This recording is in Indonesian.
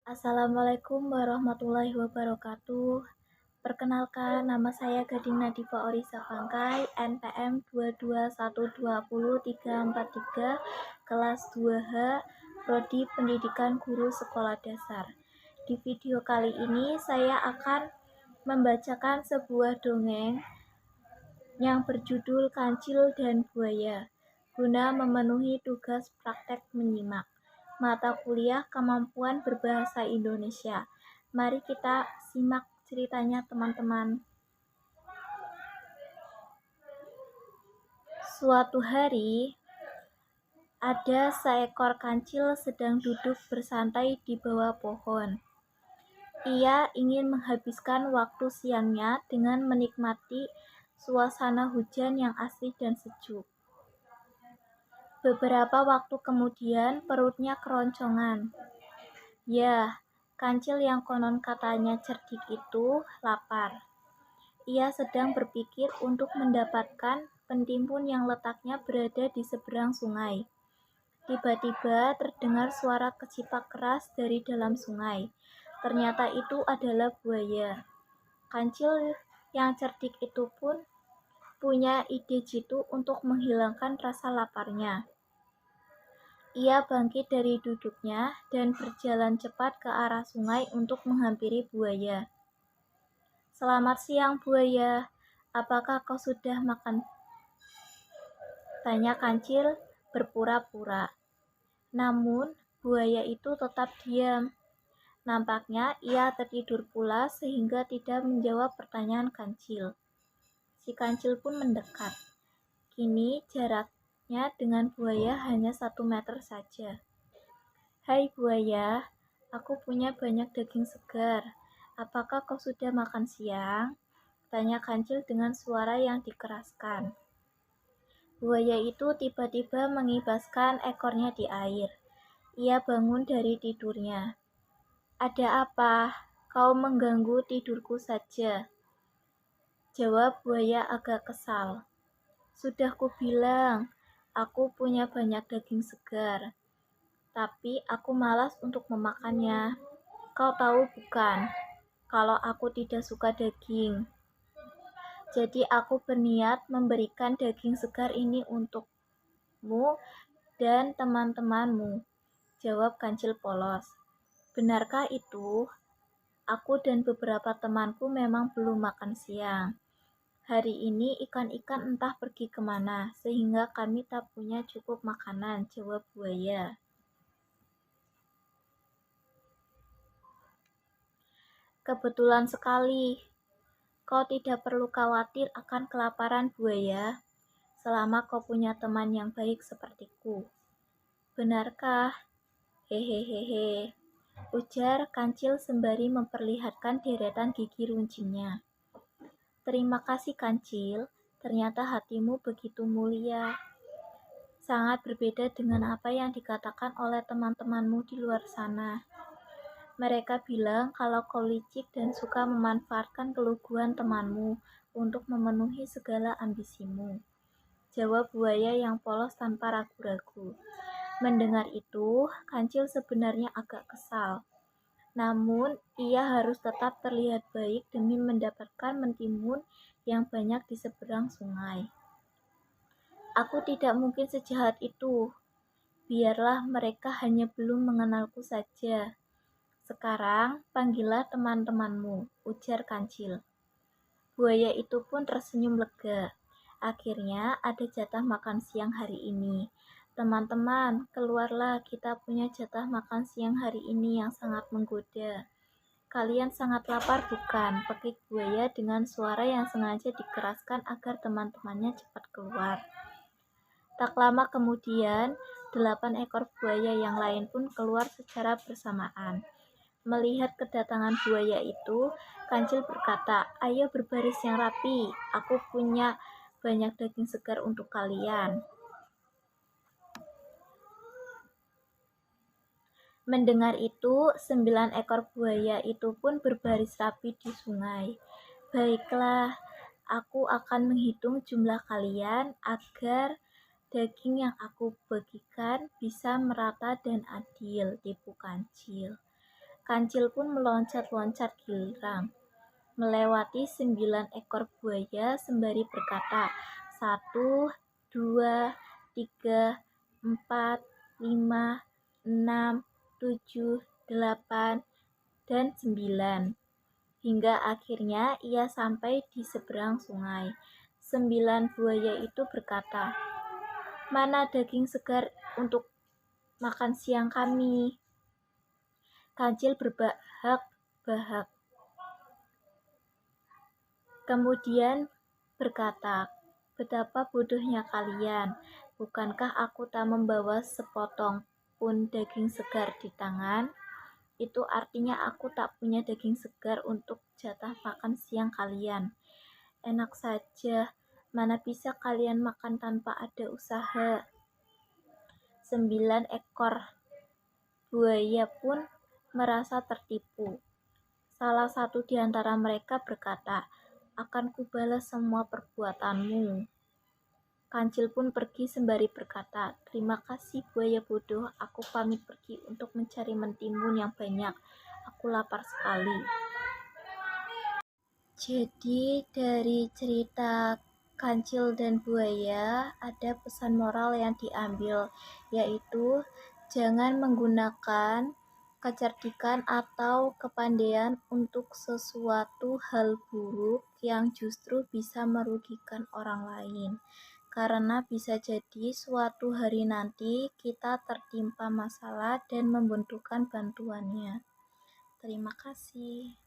Assalamualaikum warahmatullahi wabarakatuh. Perkenalkan, nama saya Gading Nadifa Orisa Bangkai, NPM 221200343, kelas 2H, Prodi Pendidikan Guru Sekolah Dasar. Di video kali ini saya akan membacakan sebuah dongeng yang berjudul Kancil dan Buaya, guna memenuhi tugas praktek menyimak mata kuliah Kemampuan Berbahasa Indonesia. Mari kita simak ceritanya, teman-teman. Suatu hari, ada seekor kancil sedang duduk bersantai di bawah pohon. Ia ingin menghabiskan waktu siangnya dengan menikmati suasana hujan yang asri dan sejuk. Beberapa waktu kemudian, perutnya keroncongan. Ya, kancil yang konon katanya cerdik itu lapar. Ia sedang berpikir untuk mendapatkan pentimbun yang letaknya berada di seberang sungai. Tiba-tiba terdengar suara kecipak keras dari dalam sungai. Ternyata itu adalah buaya. Kancil yang cerdik itu pun punya ide jitu untuk menghilangkan rasa laparnya. Ia bangkit dari duduknya dan berjalan cepat ke arah sungai untuk menghampiri buaya. "Selamat siang, buaya. Apakah kau sudah makan?" tanya kancil berpura-pura. Namun, buaya itu tetap diam. Nampaknya ia tertidur pula sehingga tidak menjawab pertanyaan kancil. Si kancil pun mendekat. Kini jaraknya dengan buaya hanya 1 meter saja. "Hai buaya, aku punya banyak daging segar. Apakah kau sudah makan siang?" tanya kancil dengan suara yang dikeraskan. Buaya itu tiba-tiba mengibaskan ekornya di air. Ia bangun dari tidurnya. "Ada apa? Kau mengganggu tidurku saja," jawab buaya agak kesal. "Sudah kubilang, aku punya banyak daging segar. Tapi aku malas untuk memakannya. Kau tahu bukan, kalau aku tidak suka daging. Jadi aku berniat memberikan daging segar ini untukmu dan teman-temanmu," jawab kancil polos. "Benarkah itu? Aku dan beberapa temanku memang belum makan siang. Hari ini ikan-ikan entah pergi kemana, sehingga kami tak punya cukup makanan," jawab buaya. "Kebetulan sekali. Kau tidak perlu khawatir akan kelaparan, buaya, selama kau punya teman yang baik sepertiku." "Benarkah?" "Hehehe," ujar kancil sembari memperlihatkan deretan gigi runcingnya. "Terima kasih, kancil. Ternyata hatimu begitu mulia. Sangat berbeda dengan apa yang dikatakan oleh teman-temanmu di luar sana. Mereka bilang kalau kau licik dan suka memanfaatkan keluguan temanmu untuk memenuhi segala ambisimu," jawab buaya yang polos tanpa ragu-ragu. Mendengar itu, kancil sebenarnya agak kesal. Namun, ia harus tetap terlihat baik demi mendapatkan mentimun yang banyak di seberang sungai. "Aku tidak mungkin sejahat itu. Biarlah mereka hanya belum mengenalku saja. Sekarang, panggillah teman-temanmu," ujar kancil. Buaya itu pun tersenyum lega. Akhirnya ada jatah makan siang hari ini. "Teman-teman, keluarlah, kita punya jatah makan siang hari ini yang sangat menggoda. Kalian sangat lapar bukan?" pekik buaya dengan suara yang sengaja dikeraskan agar teman-temannya cepat keluar. Tak lama kemudian, 8 ekor buaya yang lain pun keluar secara bersamaan. Melihat kedatangan buaya itu, kancil berkata, "Ayo berbaris yang rapi, aku punya banyak daging segar untuk kalian." Mendengar itu, 9 ekor buaya itu pun berbaris rapi di sungai. "Baiklah, aku akan menghitung jumlah kalian agar daging yang aku bagikan bisa merata dan adil," tipu kancil. Kancil pun meloncat-loncat girang, melewati 9 ekor buaya sembari berkata, 1, 2, 3, 4, 5, 6, 7, 8, dan 9. Hingga akhirnya ia sampai di seberang sungai. 9 buaya itu berkata, "Mana daging segar untuk makan siang kami?" Kancil berbahak-bahak. Kemudian berkata, "Betapa bodohnya kalian. Bukankah aku tak membawa sepotong pun daging segar di tangan? Itu artinya aku tak punya daging segar untuk jatah makan siang kalian. Enak saja, mana bisa kalian makan tanpa ada usaha." 9 ekor buaya pun merasa tertipu. Salah satu di antara mereka berkata, "Akan kubalas semua perbuatanmu." Kancil pun pergi sembari berkata, "Terima kasih buaya bodoh, aku pamit pergi untuk mencari mentimun yang banyak. Aku lapar sekali." Jadi dari cerita Kancil dan Buaya ada pesan moral yang diambil, yaitu jangan menggunakan kecerdikan atau kepandaian untuk sesuatu hal buruk yang justru bisa merugikan orang lain. Karena bisa jadi suatu hari nanti kita tertimpa masalah dan membutuhkan bantuannya. Terima kasih.